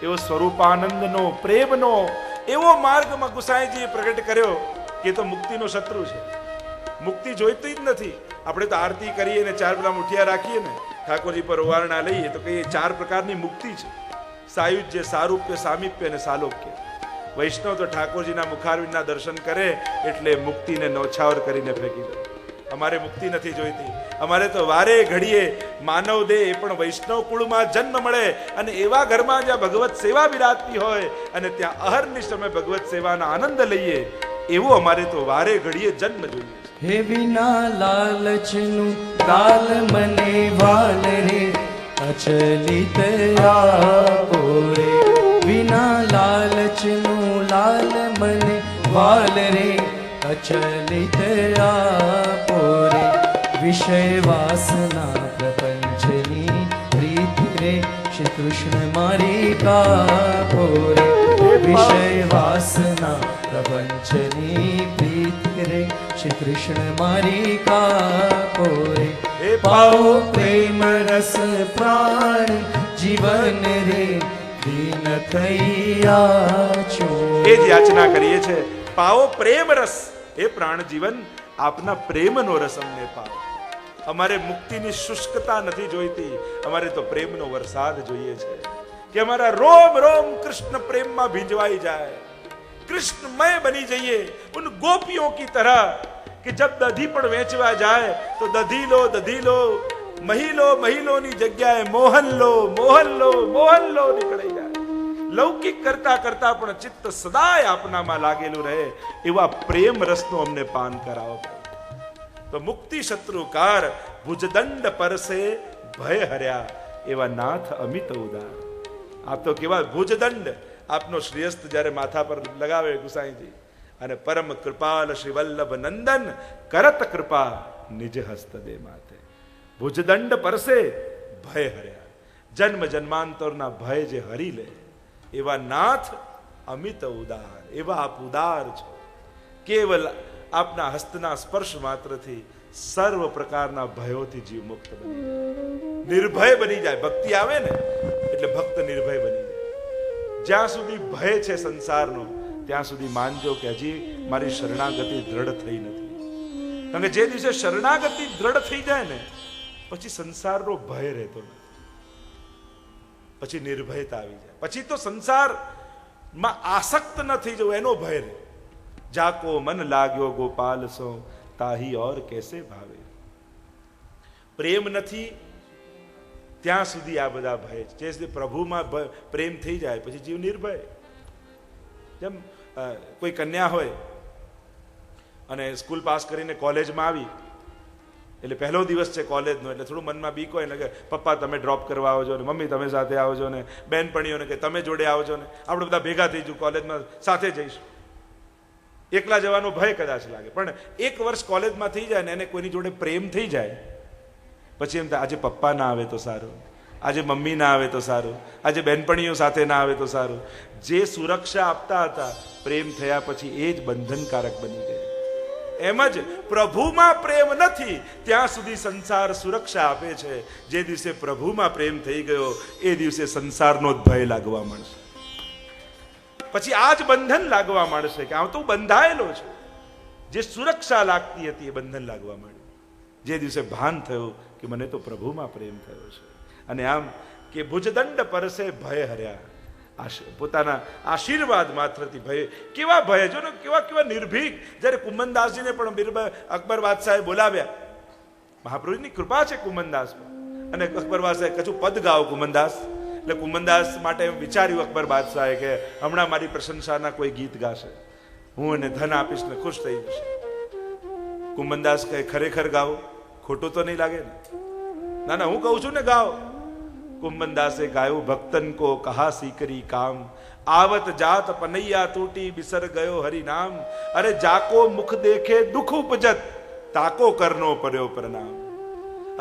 એવો સ્વરૂપાનંદનો, પ્રેમનો એવો માર્ગમાં ગુસાઈજીએ પ્રગટ કર્યો કે તો મુક્તિનો શત્રુ છે. મુક્તિ જોઈતી જ નથી. આપણે તો આરતી કરીએ ને ચાર પેલા મુઠિયા રાખીએ ને ઠાકોરજી પર ઓવારણા લઈએ તો કહીએ ચાર પ્રકારની મુક્તિ છે: સાયુજ્ય, સારૂપ્ય, સામીપ્ય અને સાલોક્ય. વૈષ્ણવ તો ઠાકોરજીના મુખારવિંદના દર્શન કરે એટલે મુક્તિને નોછાવર કરીને ફેંકી દે. અમારે મુક્તિ નથી જોઈતી. અમારે તો વારે ઘડીએ માનવ દેહ એ પણ વૈષ્ણવ કુળમાં જન્મ મળે અને એવા ઘરમાં જ્યાં ભગવત સેવા બિરાજતી હોય અને ત્યાં અહર્નિશ અમે ભગવત સેવાના આનંદ લઈએ, એવો અમારે તો વારે ઘડીએ જન્મ જોઈએ. હે વિના લાલચનું લાલ મને વાલ રે, અચલિત આપો રે. વિના લાલચનું લાલ મને વાલ રે, અચલિત આપો રે. વિષય વાસના પ્રપંચની પ્રીતિ રે, શ્રી કૃષ્ણ મારી કાપો રે. વિષય વાસના પ્રપંચની પ્રીતિ રે, શ્રી કૃષ્ણ મારી કાપો રે. પાઓ પ્રેમ રસ પ્રાણ જીવન રે, દીન થયા છો. એ જ યાચના કરીએ છે. પાઓ પ્રેમ રસ, એ પ્રાણ જીવન આપના પ્રેમનો રસ અમને પાઓ. અમારે મુક્તિની શુષ્કતા નથી જોઈતી, અમારે તો પ્રેમનો વરસાદ જોઈએ છે કે અમારા રોમ રોમ કૃષ્ણ પ્રેમમાં ભીંજવાઈ જાય, कृष्णमय बनी जाइए उन गोपियों की तरह कि जब दधी पण वेचवा जाए तो दधी लो महिलोनी जग्याए मोहन लो નીકળી જાય. લૌકિક કરતા કરતા પણ ચિત્ત સદાય આપનામાં લાગેલું રહે એવા પ્રેમ રસનો અમને પાન કરાવો. તો મુક્તિ શત્રુકાર ભુજદંડ પરસે ભય હર્યા એવા નાથ અમિત ઉદાર. આપ તો કેવા ભુજદંડ આપનો શ્રેયસ્ત જ્યારે માથા પર લગાવે ગુસાઈજી, અને પરમ કૃપાલ શ્રી વલ્લભ નંદન કરત કૃપા નિજ હસ્ત દે માથે. ભુજદંડ પરસે ભય હર્યા, જન્મ જન્માંતરના ભય જે હરી લે એવા નાથ અમિત ઉદાર. એવા આપ ઉદાર છો. કેવલ આપના હસ્તના સ્પર્શ માત્રથી સર્વ પ્રકારના ભયોથી જીવ મુક્ત બની જાય, નિર્ભય બની જાય. ભક્તિ આવે ને એટલે ભક્ત નિર્ભય બની જાય. જ્યાં સુધી ભય છે સંસારનો ત્યાં સુધી માનજો કે હજી મારી શરણાગતિ દ્રઢ થઈ નથી. કારણ કે જે દિવસે શરણાગતિ દ્રઢ થઈ જાય ને પછી સંસારનો ભય રહેતો નથી, પછી નિર્ભયતા આવી જાય. પછી તો સંસારમાં આસક્ત ન થઈ જવું એનો ભય રહે. જાકો મન લાગ્યો ગોપાલ સો તાહી ઓર કેસે ભાવે. પ્રેમ નથી ત્યાં સુધી આ બધા ભય છે. જે સુધી પ્રભુમાં પ્રેમ થઈ જાય પછી જીવ નિર્ભય. જેમ કોઈ કન્યા હોય અને સ્કૂલ પાસ કરીને કોલેજમાં આવી એટલે પહેલો દિવસ છે કોલેજનો, એટલે થોડું મનમાં બીક હોય ને કે પપ્પા તમે ડ્રોપ કરવા આવજો ને મમ્મી તમે સાથે આવજો ને બહેનપણીઓને કે તમે જોડે આવજો ને આપણે બધા ભેગા થઈ જશું કોલેજમાં સાથે જઈશું. એકલા જવાનો ભય કદાચ લાગે, પણ એક વર્ષ કોલેજમાં થઈ જાય ને એને કોઈની જોડે પ્રેમ થઈ જાય પછી એમ થાય આજે પપ્પા ના આવે તો સારું, આજે મમ્મી ના આવે તો સારું, આજે બહેનપણીઓ સાથે ના આવે તો સારું. જે સુરક્ષા આપતા હતા પ્રેમ થયા પછી એ જ બંધનકારક બની ગયા. એમ જ પ્રભુમાં પ્રેમ નથી ત્યાં સુધી સંસાર સુરક્ષા આપે છે. જે દિવસે પ્રભુમાં પ્રેમ થઈ ગયો એ દિવસે સંસારનો જ ભય લાગવા મળશે. પછી આ જ બંધન લાગવા માંડશે કે આ તો બંધાયેલો છું. જે સુરક્ષા લાગતી હતી એ બંધન લાગવા માંડ્યું જે દિવસે ભાન થયું કે મને તો પ્રભુમાં પ્રેમ થયો છે. અને આમ કે ભુજદંડ પરસે ભય હર્યા, પોતાના આશીર્વાદ માત્રથી ભય. કેવા ભય જો ને, કેવા નિર્ભીક. જ્યારે કુમનદાસજીને પણ અકબર બાદશાહે બોલાવ્યા, મહાપ્રભુની કૃપા છે કુમનદાસમાં, અને અકબર બાદશાહે કશું પદ ગાઓ કુમનદાસ. એટલે કુમનદાસ માટે એમ વિચાર્યું અકબર બાદશાહે કે હમણાં મારી પ્રશંસાના કોઈ ગીત ગાશે, હું એને ધન આપીશ ને ખુશ થઈ જશે. કુમનદાસ કહે ખરેખર ગાઓ, ખોટું તો નહીં લાગે ને? ના ના હું કહું છું ને ગાઓ. કુંભનદાસે ગાયું ભક્તન કો કહા सीकरी काम आवत जात पनैया टूटी बिसर गयो हरि नाम अरे जाको मुख देखे दुख उपजत ताको करनो पर्यो प्रणाम.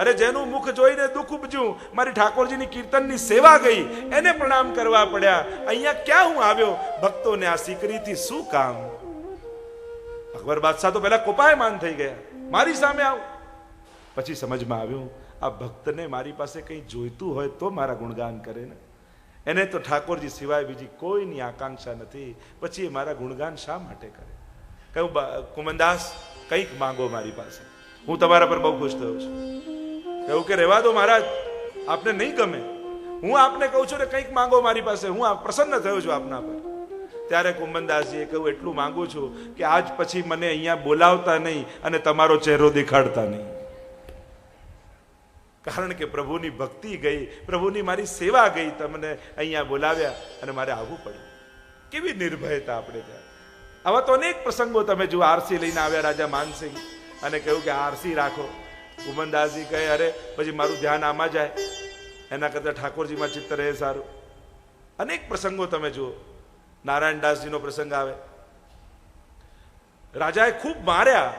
અરે જેનું મુખ જોઈને દુઃખ ઉપજ્યું, મારી ઠાકોરજીની કીર્તનની સેવા ગઈ એને પ્રણામ કરવા પડ્યા. અહીંયા ક્યાં હું આવ્યો, ભક્તોને આ सीकरीથી શું કામ? અકબર બાદશાહ તો પહેલા કોપાયમાન થઈ ગયા, મારી સામે આવ. પછી સમજમાં આવ્યું આ ભક્તને મારી પાસે કંઈ જોઈતું હોય તો મારા ગુણગાન કરે ને, એને તો ઠાકોરજી સિવાય બીજી કોઈની આકાંક્ષા નથી, પછી એ મારા ગુણગાન શા માટે કરે? કહ્યું, કુમનદાસ કંઈક માંગો મારી પાસે, હું તમારા પર બહુ ખુશ થયો છું. કહ્યું કે રહેવા દો મહારાજ, આપને નહીં ગમે, હું આપને કહું છું ને કંઈક માંગો મારી પાસે, હું પ્રસન્ન થયો છું આપના પર. ત્યારે કુંભનદાસજીએ કહ્યું, એટલું માંગુ છું કે આજ પછી મને અહીંયા બોલાવતા નહીં અને તમારો ચહેરો દેખાડતા નહીં. કારણ કે પ્રભુની ભક્તિ ગઈ, પ્રભુની મારી સેવા ગઈ, તમને અહીંયા બોલાવ્યા અને મારે આવવું પડ્યું. કેવી નિર્ભયતા આપણે ત્યાં! આવા તો અનેક પ્રસંગો તમે જુઓ. આરસી લઈને આવ્યા રાજા માનસિંહ અને કહ્યું કે આરસી રાખો. કુંભનદાસજી કહે, અરે પછી મારું ધ્યાન આમાં જાય, એના કરતા ઠાકોરજીમાં ચિત્ત રહે સારું. અનેક પ્રસંગો તમે જુઓ. નારાયણદાસજીનો પ્રસંગ આવે, રાજાએ ખૂબ માર્યા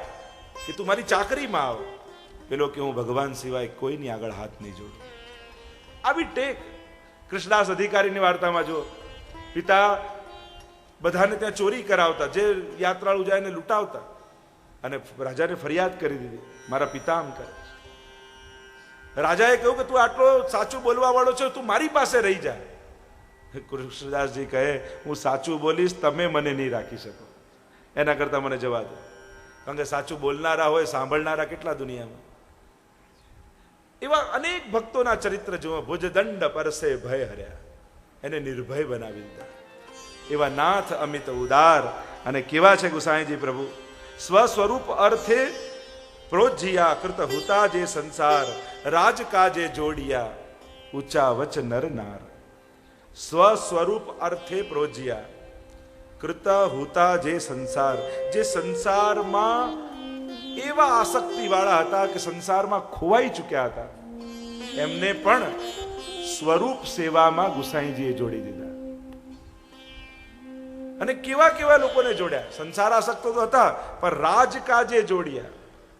કે તું મારી ચાકરીમાં આવ. પેલો કે હું ભગવાન સિવાય કોઈની આગળ હાથ નહીં જોડું. આવી ટેક. કૃષ્ણદાસ અધિકારીની વાર્તામાં જુઓ, પિતા બધાને ત્યાં ચોરી કરાવતા, જે યાત્રાળુ જાય એને લૂંટાવતા, અને રાજાને ફરિયાદ કરી દીધી, મારા પિતા આમ કરે. રાજાએ કહ્યું કે તું આટલો સાચું બોલવા વાળો છો, તું મારી પાસે રહી જાય. કૃષ્ણદાસજી કહે, હું સાચું બોલીશ, તમે મને નહીં રાખી શકો, એના કરતા મને જવા દો. કારણ કે સાચું બોલનારા હોય, સાંભળનારા કેટલા દુનિયામાં. એવા અનેક ભક્તોના ચરિત્ર જુઓ. ભુજદંડ પરસે ભય હર્યા, એને નિર્ભય બનાવી દીધા. એવા નાથ અમિત ઉદાર. અને કેવા છે ગુસાઈજી પ્રભુ? સ્વસ્વરૂપ અર્થે પ્રોજ્યા કૃત હુતા જે સંસાર, રાજ કાજે જોડિયા ઊંચા વચ નર નાર. સ્વસ્વરૂપ અર્થે પ્રોજ્યા કૃત હુતા જે સંસાર, જે સંસારમાં એવા આસક્તિ વાળા હતા કે સંસારમાં ખોવાઈ ચૂક્યા હતા, એમને પણ સ્વરૂપ સેવામાં ગુસાઈજીએ જોડી દીધા. અને કેવા કેવા લોકોને જોડ્યા! સંસાર આસક્તો તો હતા, પણ રાજકાજે જોડ્યા.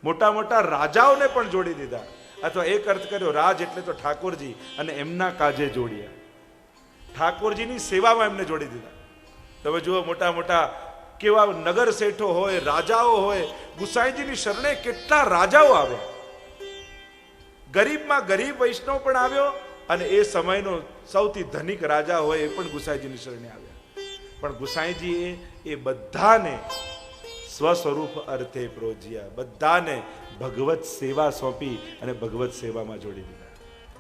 મોટા મોટા રાજાઓને પણ જોડી દીધા. અથવા એક અર્થ કર્યો, રાજ એટલે તો ઠાકોરજી, અને એમના કાજે જોડ્યા. ઠાકોરજીની સેવામાં એમને જોડી દીધા. તમે જુઓ, મોટા મોટા કેવા નગર શેઠો હોય, રાજાઓ હોય, ગુસાઈજીની શરણે કેટલા રાજાઓ આવ્યા. ગરીબમાં ગરીબ વૈષ્ણવ પણ આવ્યો, અને એ સમયનો સૌથી ધનિક રાજા હોય એ પણ ગુસાઈજીની શરણે આવ્યા. પણ ગુસાઈજીએ એ બધાને સ્વસ્વરૂપ અર્થે પ્રોજ્યા, બધાને ભગવત સેવા સોંપી અને ભગવત સેવામાં જોડી દીધી.